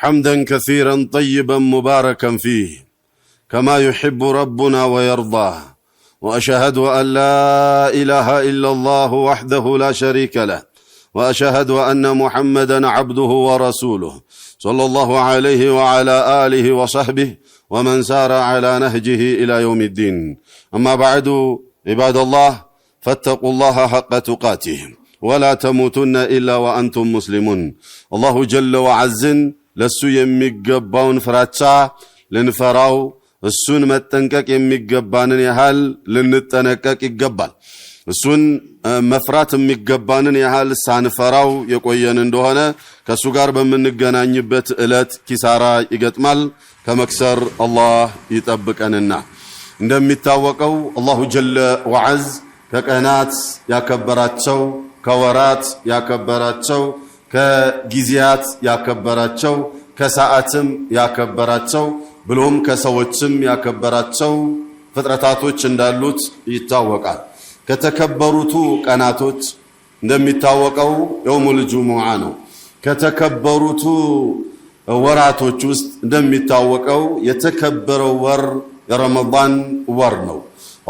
حمدا كثيرا طيبا مباركا فيه كما يحب ربنا ويرضاه وأشهد أن لا إله إلا الله وحده لا شريك له وأشهد أن محمدا عبده ورسوله صلى الله عليه وعلى آله وصحبه ومن سار على نهجه إلى يوم الدين أما بعد عباد الله فاتقوا الله حق تقاته ولا تموتن إلا وأنتم مسلمون الله جل وعز لسو يميقبون فراتشا لنفراو السون متنكك يميقبانن يحال لنتنكك يقبال السون مفرات يميقبانن يحال سانفراو يقوين اندوهنا كسوغار بمنقنانيبت إلات كسارا يقتمال كمكسر الله يتبقننا عندما يتاوقوا الله جل وعز كقنات يكبراتشو كورات يكبراتشو كجزيات يكبراتشو كساعتم يكبراتشو بلهم كسوتم يكبراتشو فتراتاتوች እንዳሉት ይታወቃል ከተከበሩቱ ቀናቶች እንደሚታወቀው የውሙል ጁሙዓ ነው ከተከበሩቱ ወራቶች ውስጥ እንደሚታወቀው የተከበረው ወር የረመዳን ወር ነው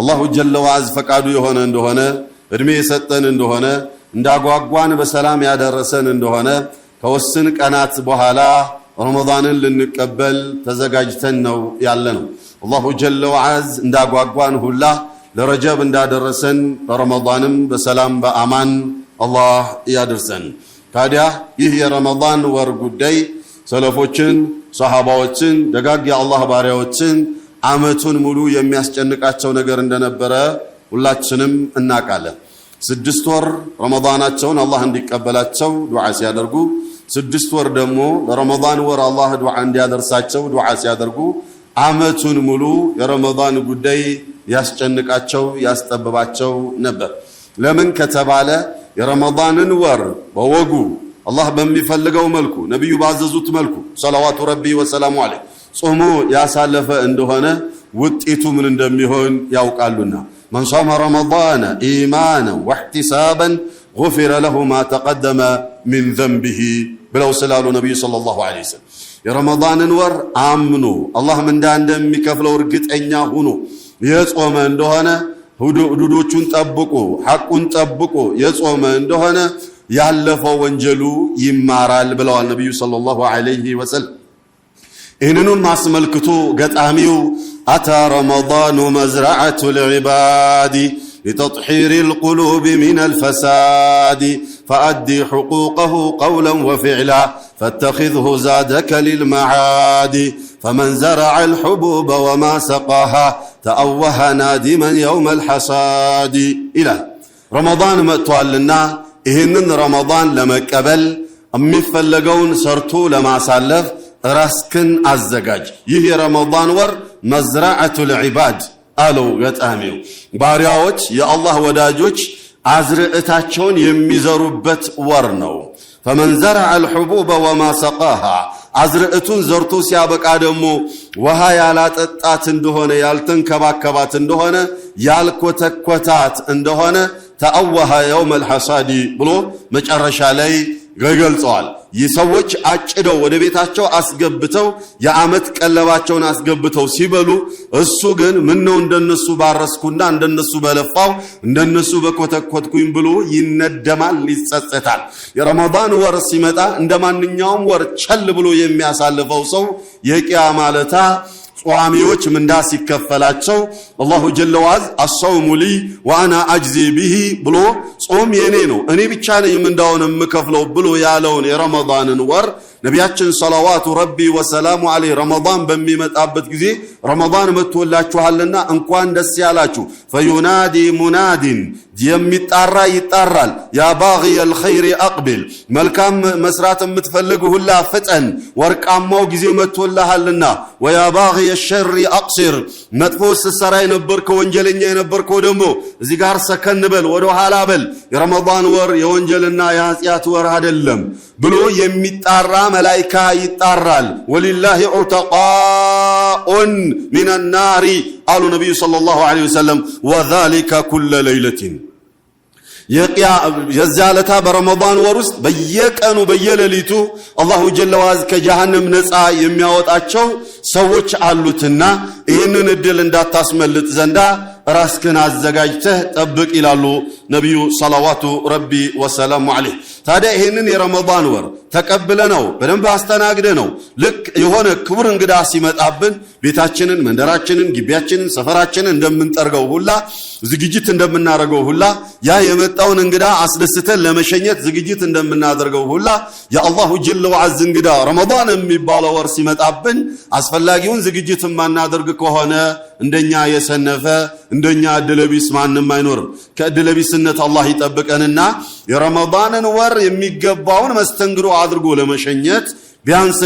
አላሁ ጀለ ወዐዝ ፈቃዱ የሆነ እንደሆነ እድሜ የሰጠን እንደሆነ እንዳጓጓን በሰላም ያደረሰን እንደሆነ ከወስን ቀናት በኋላ ረመዳንን ልንቀበል ተዘጋጅተን ነው ያለነው አላሁ ጀለ ወዐዝ እንዳጓጓን ሁላ ለረጀብ እንዳደረሰን ረመዳንም በሰላም በአማን አላህ ያደርሰን ታዲያ ይህ የረመዳን ወር ጉዳይ ሰለፎችን ሷሃባዎችን ደጋግ የአላህ ባሪያዎችን አመቱን ሙሉ የሚያስጨንቃቸው ነገር እንደነበረ ሁላችንም እናውቃለን 6 ወር ረመዳናቸውን አላህ እንዲቀበላቸው ዱዓ ሲያደርጉ 6 ወር ደግሞ ለረመዳን ወር አላህ ዱዓ እንዲያደርሳቸው ዱዓ ሲያደርጉ አመቱን ሙሉ የረመዳን ጉዳይ ያስጨንቃቸው ያስጠብባቸው ነበር ለምን ከተባለ የረመዳንን ወር በወጉ አላህ በሚፈልገው መልኩ ነብዩ ባዘዙት መልኩ ሰለዋቱ ረቢ ወሰላሙ ዐለይሂ ጾሙ ያሳለፈ እንደሆነ ውጤቱ ምን እንደሚሆን ያውቃሉና من صام رمضان إيمانا واحتسابا غفر له ما تقدم من ذنبه بلو سلال النبي صلى الله عليه وسلم يا رمضان ور آمنوا الله من دان دم كفلو رقت أنيا هنو يصوم እንደሆነ ሁዱዶቹን ጠብቁ ሐቁን ጠብቁ የጾመ እንደሆነ ያለፈው ወንጀሉ ይማራል ብለዋል ነብዩ ሰለላሁ ዐለይሂ ወሰለም إنن ማስመልክቶ ገጣሚው أتى رمضان مزرعة العباد لتطهير القلوب من الفساد فأدي حقوقه قولا وفعلا فاتخذه زادك للمعاد فمن زرع الحبوب وما سقاها تأوه نادما يوم الحصاد إلى رمضان مأتوالنا إهنن رمضان لما قبل أمفلقون سرطو لما سالف راسكن አዘጋጅ ይህ የረመዳን ወር መዝራዓቱል ዒባድ አለው ገጣሚው ባሪያዎች የአላህ ወዳጆች አዝርዕታቸውን የሚዘሩበት ወር ነው فمن زرع الحبوب وما سقاها አዝርዕቱን ዘርቶ ሲያበቃ ደግሞ ውሃ ያላጠጣት እንደሆነ ያልተንከባከባት እንደሆነ ያልኮተኮታት እንደሆነ ተአወሃ يوم الحصاد ብሎ መጨረሻ ላይ ገልጸዋል ይሰዎች አጭደው ወደ ቤታቸው አስገብተው የአመት ቀለባቸውን አስገብተው ሲበሉ እሱ ግን ምን ነው እንደነሱ ባረስኩና እንደነሱ በለፋው እንደነሱ በኮተኮትኩኝ ብሎ ይነደማል ይጸጸታል የረመዳን ወር ሲመጣ እንደማንኛውም ወር ቸል ብሎ የሚያሳልፈው ሰው የቂያማ ለታ ጿሚዎች ምንዳ ሲከፈላቸው አላሁ ጀለ ወዐዝ አስሰውሙ ሊ ወአና አጅዚ ቢሂ ብሎ ጾም የኔ ነው እኔ ብቻ ነኝ ምንዳውን የምከፍለው ብሎ ያለውን የረመዳንን ወር ነቢያችን ሰለዋቱ ረቢ ወሰላሙ ዐለይሂ ረመዳን በሚመጣበት ጊዜ ረመዳን መጥቶላችኋልና እንኳን ደስ ያላችሁ ፈዩናዲ ሙናዲን የሚጣራ ይጣራል ያ ባጊየል ኸይር አቅብል መልካም መስራት የምትፈልግ ሁላ ፍጠን ወርቃማው ጊዜ መጥቶልሃልና ወያ ባጊየል ሸር አቅሲር መጥፎ ስትሰራ የነበርከው ወንጀለኛ የነበርከው ደግሞ እዚህ ጋር ሰከን በል ወደ ኋላ በል የረመዳን ወር የወንጀልና የኃጢአት ወር አይደለም ብሎ የሚጣራ መላእክት ይጣራል ወሊላሂ ዑተቃኡን ሚነን ናሪ አሉ ነብዩ ሰለላሁ ዐለይሂ ወሰለም ወዛሊከ ኩለ ለይለቲን የዛለታ በረመዳን ወር ውስጥ በየቀኑ በየሌሊቱ አላሁ ጀለ ወዐዝ ከጀሃነም ነፃ የሚያወጣቸው ሰዎች አሉትና ይህንን እድል እንዳታስመልጥ ዘንዳ ራስክን አዘጋጅተህ ጠብቅ ይላሉ ነብዩ ሰለዋቱ ረቢ ወሰላሙ ዐለይሂ። ታዲያ ይህንን የረመዳን ወር ተቀብለነው በደንብ አስተናግደነው ልክ የሆነ ክቡር እንግዳ ሲመጣብን ቤታችንን መንደራችንን ግቢያችንን ሰፈራችንን እንደምንጠርገው ሁላ ዝግጅት እንደምናደርገው ሁላ ያ የመጣውን እንግዳ አስደስተን ለመሸኘት ዝግጅት እንደምናደርገው ሁላ የአላሁ ጀለ ወዐዝ እንግዳ ረመዳን የሚባለው ወር ሲመጣብን አስፈላጊውን ዝግጅት ማናደርግ ከሆነ እንደኛ የሰነፈ እንደኛ እድለቢስ ማንም አይኖርም። ከእድለቢስነት አላህ ይጠብቀንና የረመዳንን ወር የሚገባውን መስተንግዶ አድርጎ ለመሸኘት ቢያንስ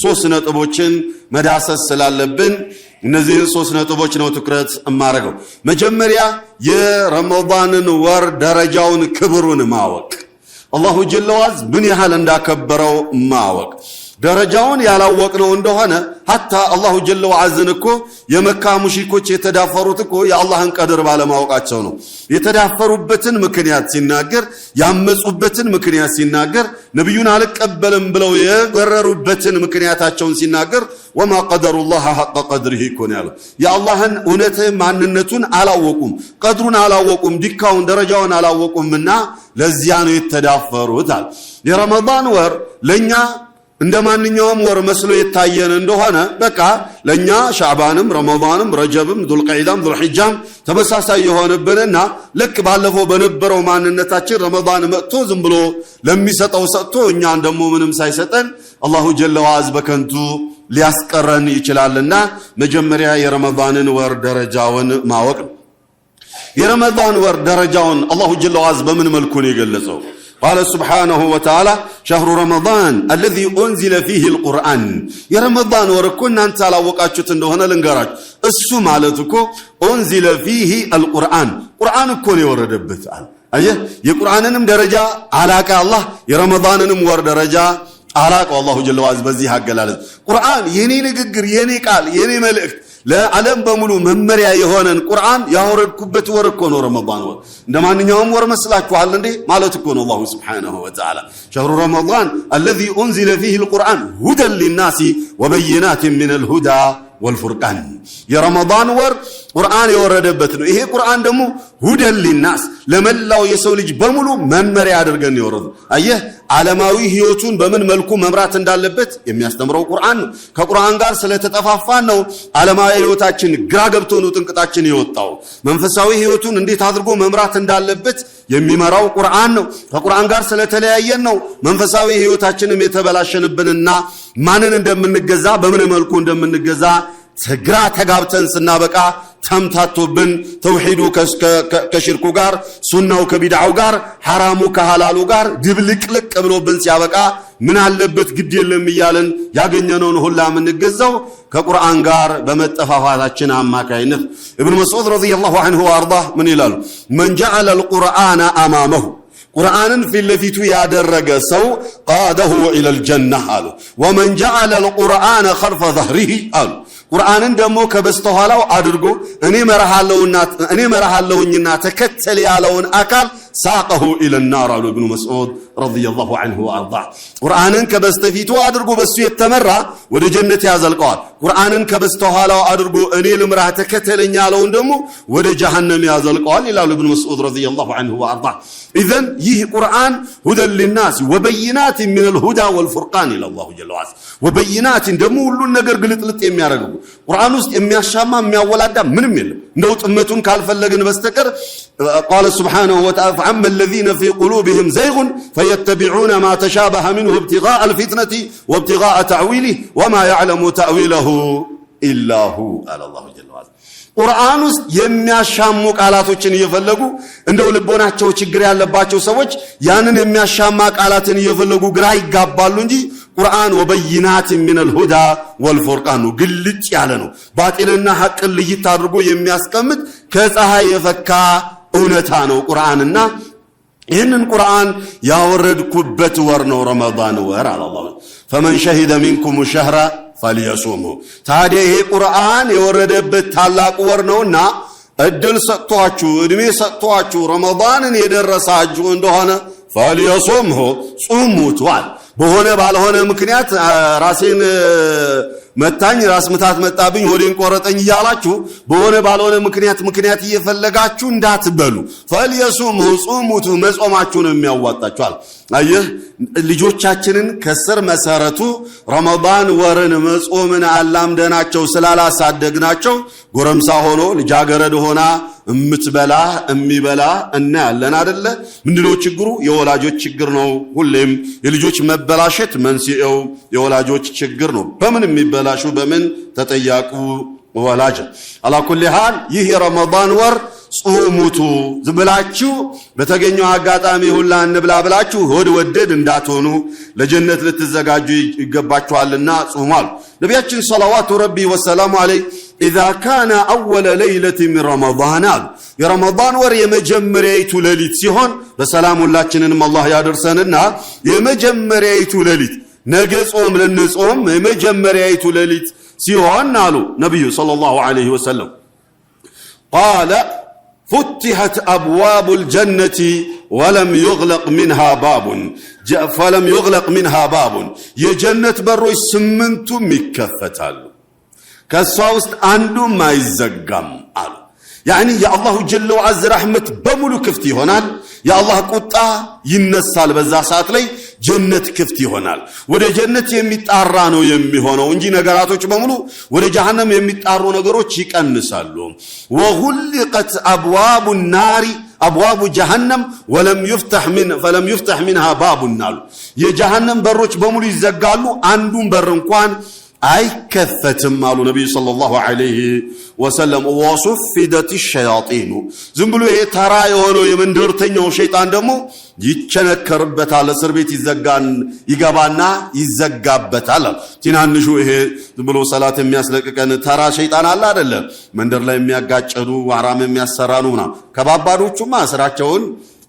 3 ነጥቦችን መዳሰስ ስላለብን እነዚህ 3 ነጥቦች ነው ትኩረት ማረገው። መጀመሪያ የረመዳንን ወር ደረጃውን ክብሩን ማወቅ፣ አላሁ ጀለ ወዐዝ ምን ያህል እንዳከበረው ማወቅ። ደረጃውን ያላወቅነው እንደሆነ ሐታ አላሁ ጀለ ወዐዝን እኮ የመካ ሙሽሪኮች የተዳፈሩት እኮ የአላህን ቀድር ባለማወቃቸው ነው። የተዳፈሩበትን ምክንያት ሲናገር ያመጹበትን ምክንያት ሲናገር ነብዩን አልቀበልም ብለው የገረሩበትን ምክንያታቸውን ሲናገር ወማ ቀደሩላህ ሐቀ ቀድሪሂ ኮን ያለው የአላህን እውነት ማንነቱን አላወቁም፣ ቀድሩን አላወቁም፣ ዲካውን ደረጃውን አላወቁምና ለዚያ ነው የተዳፈሩት። የረመዳን ወር ለኛ እንደማንኛውም ወር መስሎ የታየን እንደሆነ በቃ ለኛ ሻዕባንም ረመዳንም ረጀብም ዙልቀዒዳም ዙልሒጃም ተመሳሳይ የሆነብንና ልክ ባለፈው በነበረው ማንነታችን ረመዳን መጥቶ ዝም ብሎ ለሚሰጠው ሰጥቶ እኛን ደግሞ ምንም ሳይሰጠን አላሁ ጀለ ወዐዝ በከንቱ ሊያስቀረን ይችላልና መጀመሪያ የረመዳንን ወር ደረጃውን ማወቅ። የረመዳን ወር ደረጃውን አላሁ ጀለ ወዐዝ በምን መልኩ ነው የገለጸው? قال سبحانه وتعالى شهر رمضان الذي أنزل فيه القرآن يا رمضان وركونا أنت على وقعت እንደሆነ ልንገራች እሱ ማለት እኮ أنزل فيه القرآن ቁርአን እኮ ነው የወረደበት አለ። አየህ የቁርአንንም ደረጃ አላቀ አላህ የረመዳንንም ወር ደረጃ አላቀው አላሁ ጀለ ወዐዝ በዚህ አገላለጽ ቁርአን የኔ ንግግር የኔ ቃል የኔ መልእክት ለዓለም በሙሉ መመሪያ የሆነን ቁርአን ያወረድኩበት ወር እኮ ነው ረመዳን ወር። እንደማንኛውም ወር መስላችኋል እንዴ ማለት እኮ ነው አላሁ ሱብሓነሁ ወተዓላ شهر رمضان الذي أنزل فيه القرآن هدى للناس وبينات من الهدى والفرقان يا رمضان ور ቁርአን የወረደበት ነው። ይሄ ቁርአን ደግሞ ሁደን ሊናስ ለመላው የሰው ልጅ በሙሉ መመሪያ አድርገን የወረደው። አየህ ዓለማዊ ህይወቱን በምን መልኩ መምራት እንዳለበት የሚያስተምረው ቁርአን ነው። ከቁርአን ጋር ስለተጠፋፋን ነው ዓለማዊ ህይወታችን ግራ ገብቶን ጥንቅጣችን የወጣው። መንፈሳዊ ህይወቱን እንዴት አድርጎ መምራት እንዳለበት የሚመራው ቁርአን ነው። ከቁርአን ጋር ስለተለያየን ነው መንፈሳዊ ህይወታችንም የተበላሸንብንና ማንን እንደምንገዛ በምን መልኩ እንደምንገዛ ተግራ ተጋብተን ስናበቃ ተምታቶብን ተውሂዱ ከሽርኩ ጋር ሱናው ከቢድዓው ጋር ሐራሙ ከሐላሉ ጋር ድብልቅልቅ ብሎብን ሲያበቃ ምን አለበት ግድ የለም ይያለን ያገኘነውን ሁላ ምንገዛው ከቁርአን ጋር በመጠፋፋታችን አማካይነት። ኢብኑ መስዑድ ረዲየላሁ ዐንሁ ወአርዳህ ምን ይላሉ? መን ጀዐለ አልቁርአነ አማመሁ ቁርአንን ፊት ለፊቱ ያደረገ ሰው ቃደሁ ኢለል ጀነህ አሉ። ወመን ጀዐለ አልቁርአነ ኸልፈ ظهره አሉ ቁርአንን ደግሞ ከበስተኋላው አድርጎ እኔ መራሃለሁኝና ተከተል ያለውን አካል ሳቀሁ ኢለል ናር አሉ ኢብኑ መስዑድ ረዲየላሁ ዐንሁ ወአርዳህ። ቁርአንን ከበስተፊቱ አድርጎ በሱ የተመራ ወደ ጀነት ያዘልቀዋል። ቁርአንን ከበስተኋላው አድርጎ እኔ ልምራህ ተከተለኝ ያለውን ደግሞ ወደ ጀሃነም ያዘልቀዋል ይላሉ ኢብኑ መስዑድ ረዲየላሁ ዐንሁ ወአርዳህ። ኢዘን ይህ ቁርአን ሁደን ሊናስ ወበይናት ሚነል ሁዳ ወልፉርቃን ኢለላሁ ጀለ ወዐዝ። ወበይናት ደግሞ ሁሉን ነገር ግልጥልጥ የሚያደርገው ቁርአን ውስጥ የሚያሻማ የሚያወላዳ ምንም የለም እንደው ጥመቱን ካልፈለግን በስተቀር قال سبحانه وتعالى فأما الذين في قلوبهم زيغ فيتبعون ما تشابه منه ابتغاء الفتنة وابتغاء تعويله وما يعلم تأويله إلا هو قال الله جل وعلا. ቁርአን ውስጥ የሚያሻሙ ቃላቶችን እየፈለጉ እንደው ልቦናቸው ችግር ያለባቸው ሰዎች ያንን የሚያሻማ ቃላትን እየፈለጉ ግራ ይጋባሉ እንጂ ቁርአን ወበይናት ሚነል ሁዳ ወልፉርቃን ግልጽ ያለ ነው። ባጢልና ሐቅን ለይት አድርጎ የሚያስቀምጥ ከፀሐይ የፈካ እውነታ ነው ቁርአንና ይህንን ቁርአን ያወረድኩበት ወር ነው ረመዳን ወር አላህ። فمن شهد منكم الشهر فليصومه ታዲያ ይሄ ቁርአን የወረደበት ታላቅ ወር ነውና እድል ሰጥቷችሁ እድሜ ሰጥቷችሁ ረመዳንን የደረሳችሁ እንደሆነ ፈልየሱምሁ ጹሙቷል። በሆነ ባልሆነ ምክንያት ራሴን መታኝ ራስ ምታት መጣብኝ ሆዴን ቆረጠኝ እያላችሁ በሆነ ባልሆነ ምክንያት እየፈለጋችሁ እንዳትበሉ። ፈልየሱምሁ ጹሙቱ መጾማችሁ ነው የሚያዋጣችኋል። አየህ ልጆቻችንን ከስር መሰረቱ ረመዳን ወርን መጾምን አላምደናቸው ስላላሳደግናቸው ጎረምሳ ሆኖ ልጃገረድ ሆና እምትበላ እሚበላ እናያለን አይደለ? ምንድነው ችግሩ? የወላጆች ችግር ነው። ሁሌም የልጆች መበላሸት መንስኤው የወላጆች ችግር ነው። በምን የሚበላሹ በምን ተጠያቁ ወላጅ። አላ ኩሊ ሃል ይህ የረመዳን ወር ጾሙቱ ዝብላችሁ በተገኘው አጋጣሚ ሁላ እንብላ ብላችሁ ሆድ ወደድ እንዳትሆኑ ለጀነት ልትዘጋጁ ይገባችኋልና ጾሟል። ነቢያችን ሰለዋቱ ረቢ ወሰላሙ ዐለይሂ إذا كان أول ليلة من رمضان يا رمضان ور يمجمريت ليلة سيهون بسلام الله جنن الله يادرسننا يمجمريت ليلة نجس للنس يمجمريت ليلة سيهون نالو نبي صلى الله عليه وسلم قال فتحت أبواب الجنة ولم يغلق منها باب فلم يغلق منها باب يجنة برو سمنتم مكفتال كالصوست عندهم ما يزقم قالوا يعني يا الله جل وعز رحمة بملو كفتي هنال يا الله قطع ينسال بزا ساعت لي جنة كفتي هنال وده جنة يميتعرانو يمي هونو ونجي نقراتوش بملو وده جهنم يميتعرو نقروش يكنسالو وغلقت أبواب النار أبواب جهنم فلم يفتح منها باب النار يا جهنم بروش بملو يزقالو عندهم برنقوان أي كثتم مالو نبي صلى الله عليه وسلم وصفدت الشياطين زنبلو إيه تراي هونو يمندرتين وشيطان دمو يتشنكربت على سربيت يزقان يقابانا يزقابت على تنانشو إيه زنبلو صلاة مياسلك كان ترى شيطان الله دل مندر لا يميقاج أدو وعرام يمياسرانونا كبابارو چما سراچون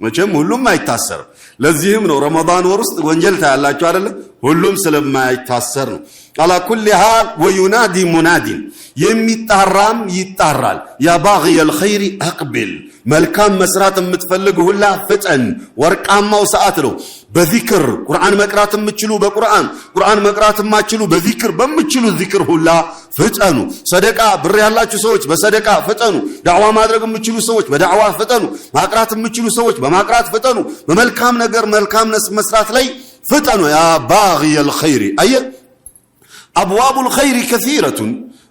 مچم ሁሉም አይታሰር ለዚህም ነው ረመዳን ወር ውስጥ ወንጀል ታያላችሁ አይደል ሁሉም ስለማይታሰር ነው على كل حال وينادي مناد يميطارام يطارال يا باغي الخير اقبل ملكام مسرات متفلق ሁላ ፍጠን ወርቃማው ሰዓት ነው በዚክር ቁርአን መቅራት የምትችሉ በቁርአን ቁርአን መቅራት የማትችሉ በዚክር በምትችሉ ዚክር ሁላ ፍጠኑ ሰደቃ ብር ያላችሁ ሰዎች በሰደቃ ፍጠኑ ዳዕዋ ማድረግ የምትችሉ ሰዎች በዳዕዋ ፍጠኑ ማቅራት የምትችሉ ሰዎች በማቅራት ፍጠኑ በመልካም ነገር መልካም መስራት ላይ ፍጠኑ ያ باغي الخير اي أبواب الخير كثيرة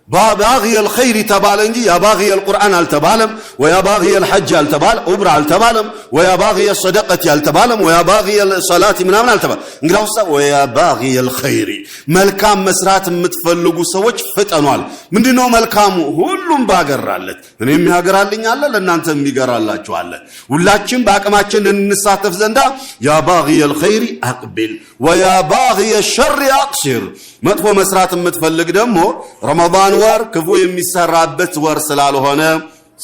باغي الخير تبالنجي يا باغي القرآن التبالم ويا باغي الحج التبال أبرع التبالم ويا باغي الصدقة التبالم ويا باغي الصلاة من أمن التبال نقرأ ويا باغي الخير ملكام مسرات متفلقوا سوج فتنوال من دينو ملكامو هلهم باقر علت نيم يهاقر علينا على لأن أنت ميقر الله جوالة ولكن باقماتشن النساتف زندا يا باغي الخير أقبل ويا باغي الشر أقصر مدفو مسرات متفلق دمو رمضان ور كفو يميسرابت ور سلالهونه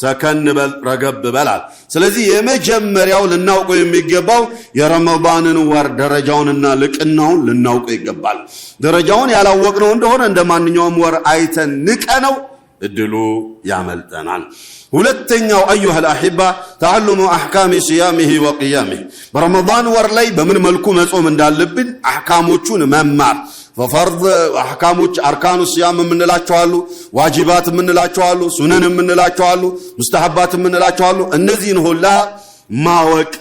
سكن بل رقب بلال سلازي يمجمرياو لناوقو يميقباو يا رمضان ور درجاوننا لقناون لناوقو يقبال درجاون يالاوقنو እንደሆነ እንደማንኛውም ወር አይተን ንቀነው እድሉ ያመልጠናል ሁለተኛው ايها الاحبه تعلم احكام صيامه وقيامه برمضان ور ላይ በምን መልኩ መጾም እንዳለብን አህካሞቹን መማር ففرض احكاموች اركان الصيام ምንላቸው አሉ ዋጅባት ምንላቸው አሉ ሱነን ምንላቸው አሉ ሙስተሐባት ምንላቸው አሉ እነዚህን ሁላ ማወቅ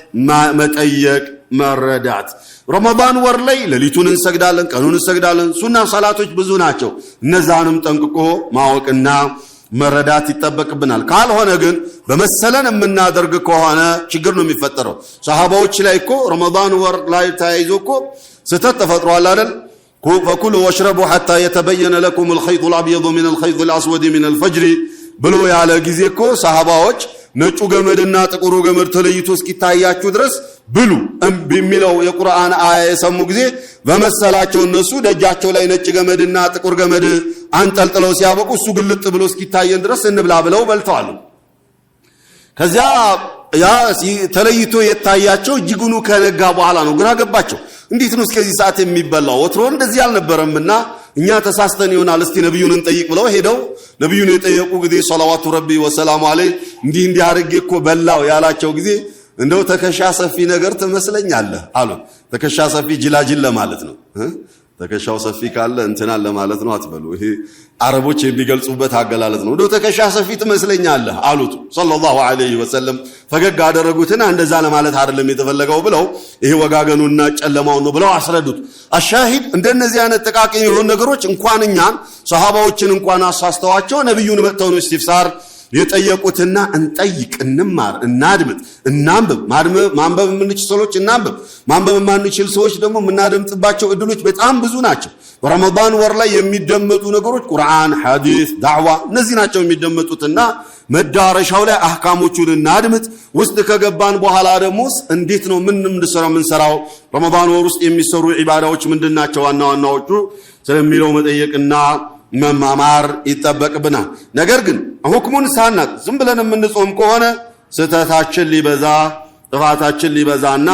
መጠየቅ መረዳት ረመዳን ወር ላይ ለሊቱን እንሰግዳለን ቀኑን እንሰግዳለን ሱና ሰላቶች ብዙ ናቸው እነዛንም ጠንቅቆ ማወቅና መረዳት ይተበቅብናል ካልሆነ ግን በመሰለን የምናደርግ ከሆነ ችግር ነው የሚፈጠረው ሷሃባዎች ላይ እኮ ረመዳን ወር ላይ ታይዞኮ ስተት ተፈጥሯል አይደል فكلوا واشربوا حتى يتبين لكم الخيط الابيض من الخيط الاسود من الفجر ብሎ ያለ ጊዜ እኮ ሷሃባዎች ነጩ ገመድና ጥቁሩ ገመድ ተለይቶ እስኪታያችሁ ድረስ ብሉ በሚለው የቁርአን አያ የሰሙ ጊዜ በመሰላቸው እነሱ ደጃቸው ላይ ነጭ ገመድና ጥቁር ገመድ አንጠልጥለው ሲያበቁ እሱ ግልጥ ብሎ እስኪታየን ድረስ እንብላ ብለው በልተዋል ከዚያ ያ ተለይቶ የታያቸው እጅጉኑ ከነጋ በኋላ ነው ግራ ገባቸው እንዴት ነው እስከዚህ ሰዓት የሚበላው ወትሮ እንደዚህ አልነበረምና እኛ ተሳስተን ይሆናል እስቲ ነብዩን እንጠይቅ ብለው ሄደው ነብዩን የጠየቁ ጊዜ ሰለዋቱ ረቢ ወሰላሙ ዐለይሂ እንዲህ አርጌኮ በላው ያላቸው ጊዜ እንደው ተከሻ ሰፊ ነገር ትመስለኛለህ አሉ። ተከሻ ሰፊ ጅላጅል ለማለት ነው። ተከሻው ሰፊ ካለ እንትናን ለማለት ነው አትበሉ። ይሄ አረቦች የሚገልጹበት አገላለጽ ነው። እንደው ተከሻ ሰፊ ትመስለኛለህ አሉት ሰለላሁ ዐለይሂ ወሰለም። ፈገግ አደረጉትና እንደዛ ለማለት አይደለም የተፈለገው ብለው ይሄ ወጋገኑና ጨለማው ነው ብለው አስረዱት። አሻሂድ እንደነዚህ አይነት ጥቃቅን የሆኑ ነገሮች እንኳን እኛን ሰሃባዎችን እንኳን አሳስተዋቸው ነብዩን መጥተው ነው ኢስቲፍሳር የጠየቁትና እንጠይቅ፣ እንማር፣ እናድምጥ፣ እናንብብ። ማንበብ የምንችል ሰዎች እናንብብ፣ ማንበብ የማንችል ሰዎች ደግሞ የምናደምጥባቸው እድሎች በጣም ብዙ ናቸው። በረመዳን ወር ላይ የሚደመጡ ነገሮች ቁርአን፣ ሐዲስ፣ ዳዕዋ እነዚህ ናቸው የሚደመጡትና መዳረሻው ላይ አህካሞቹን እናድምጥ። ውስጥ ከገባን በኋላ ደግሞ እንዴት ነው ምንሰራው ረመዳን ወር ውስጥ የሚሰሩ ዒባዳዎች ምንድናቸው ዋና ዋናዎቹ ስለሚለው መጠየቅና መማማር ይጠበቅብናል። ነገር ግን ሁክሙን ሳናት ዝም ብለን የምንጾም ከሆነ ስህተታችን ሊበዛ ጥፋታችን ሊበዛና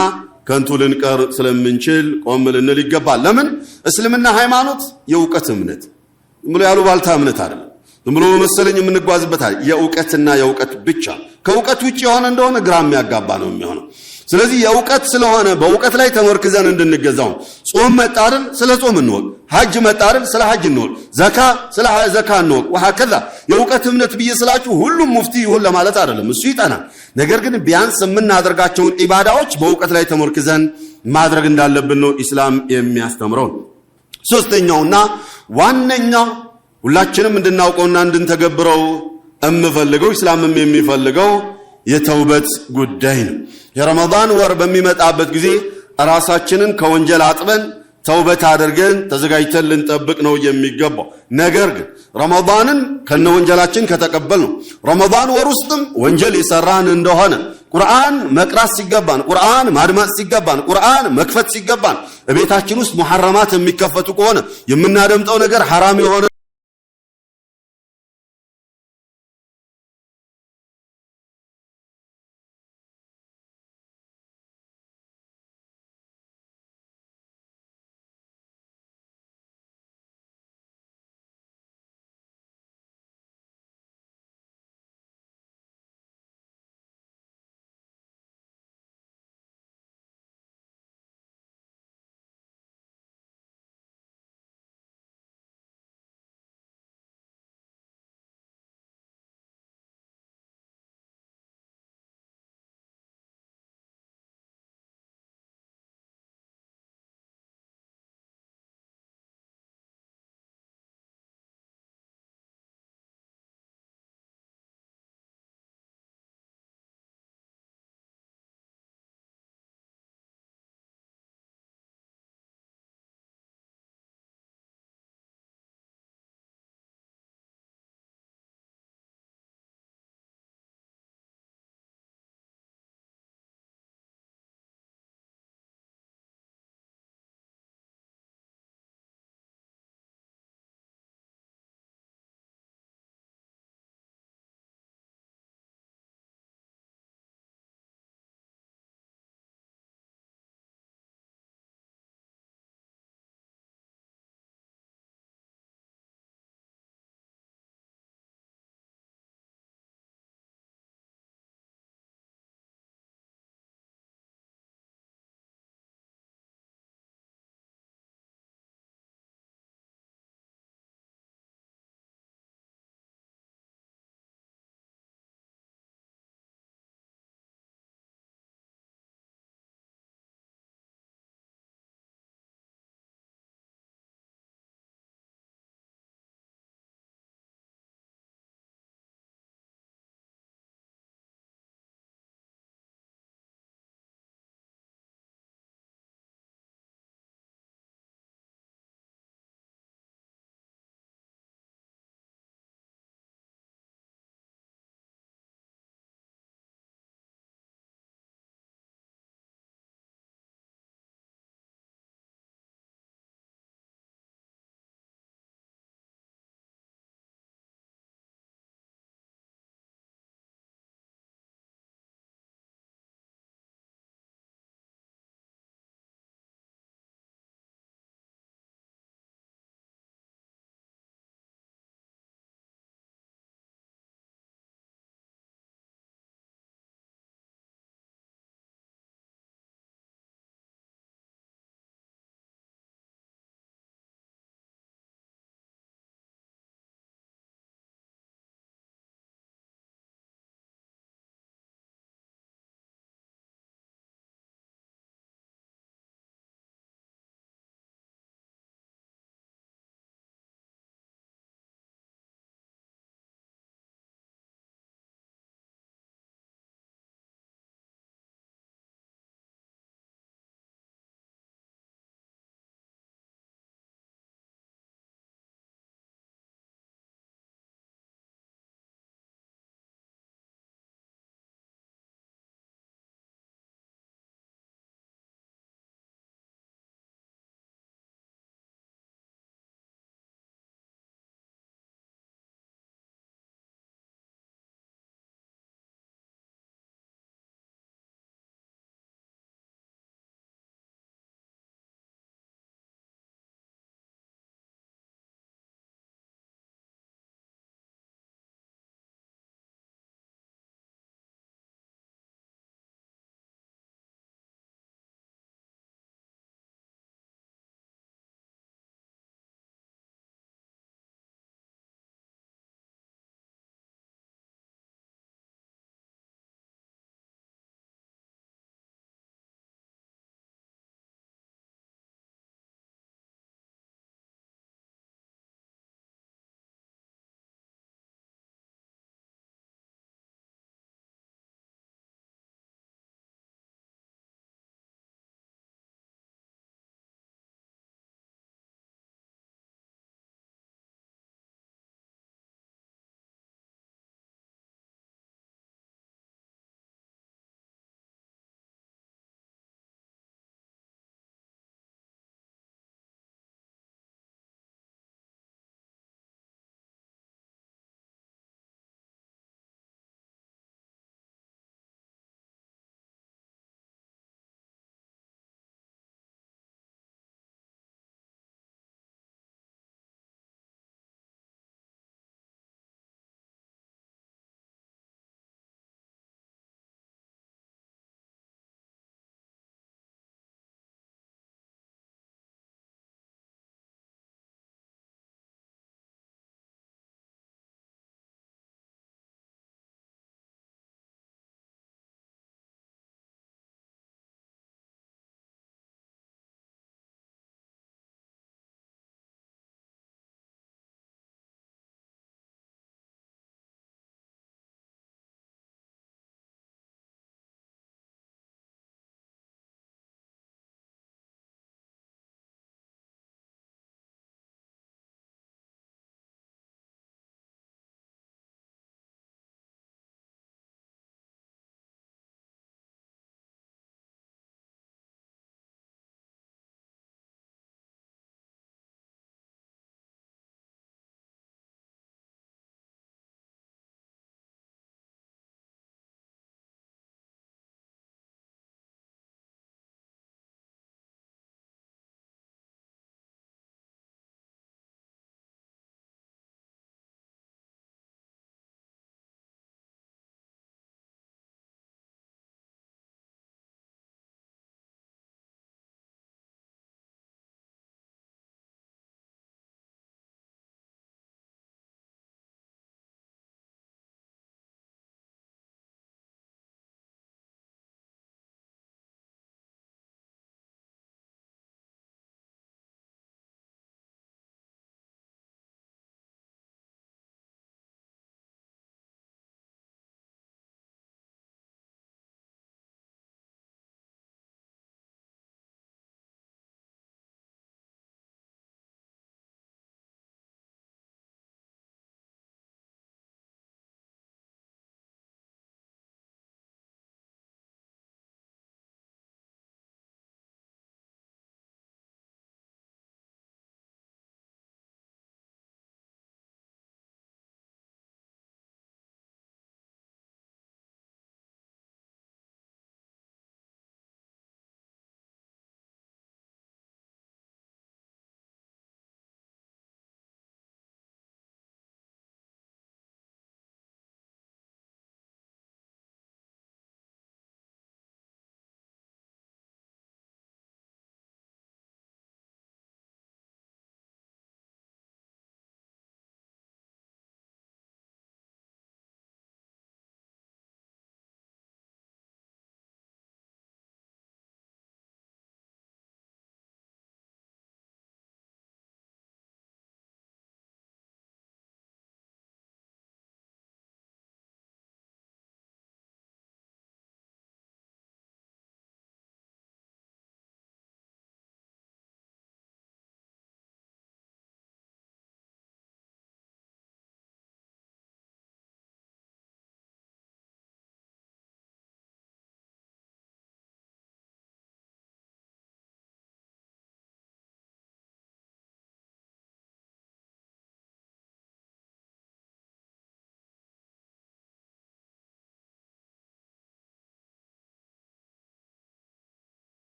ከንቱ ልንቀር ስለምንችል ቆም ልንል ይገባል። ለምን እስልምና ሃይማኖት የእውቀት እምነት ዝም ብሎ ያሉባልታ እምነት አይደለም። ዝም ብሎ መሰለኝ የምንጓዝበት አይደል። የእውቀትና የእውቀት ብቻ። ከእውቀት ውጪ የሆነ እንደሆነ ግራ የሚያጋባ ነው የሚሆነው። ስለዚህ የእውቀት ስለሆነ በእውቀት ላይ ተመርክዘን እንድንገዛው ጾም መጣርን ስለ ጾም እንወቅ፣ ሐጅ መጣርን ስለ ሐጅ እንወቅ፣ ዘካ ስለ ዘካ እንወቅ። ወሃከዛ የእውቀት እምነት ብየስላችሁ ሁሉም ሙፍቲ ይሁን ለማለት አይደለም፣ እሱ ይጠናል። ነገር ግን ቢያንስ የምናደርጋቸውን ኢባዳዎች በእውቀት ላይ ተመርክዘን ማድረግ እንዳለብን ነው ኢስላም የሚያስተምረው። ሶስተኛውና ዋነኛው ሁላችንም እንድናውቀውና እንድንተገብረው የምፈልገው ኢስላምም የሚፈልገው የተውበት ጉዳይ ነው። የረመዳን ወር በሚመጣበት ጊዜ ራሳችንን ከወንጀል አጥበን ተውበት አድርገን ተዘጋጅተን ልንጠብቅ ነው የሚገባው። ነገር ግን ረመዳንን ከነወንጀላችን ከተቀበል ነው ረመዳን ወር ውስጥም ወንጀል የሰራን እንደሆነ ቁርአን መቅራት ሲገባን፣ ቁርአን ማድማት ሲገባን፣ ቁርአን መክፈት ሲገባን በቤታችን ውስጥ ሙሐረማት የሚከፈቱ ከሆነ የምናደምጠው ነገር ሐራም የሆነ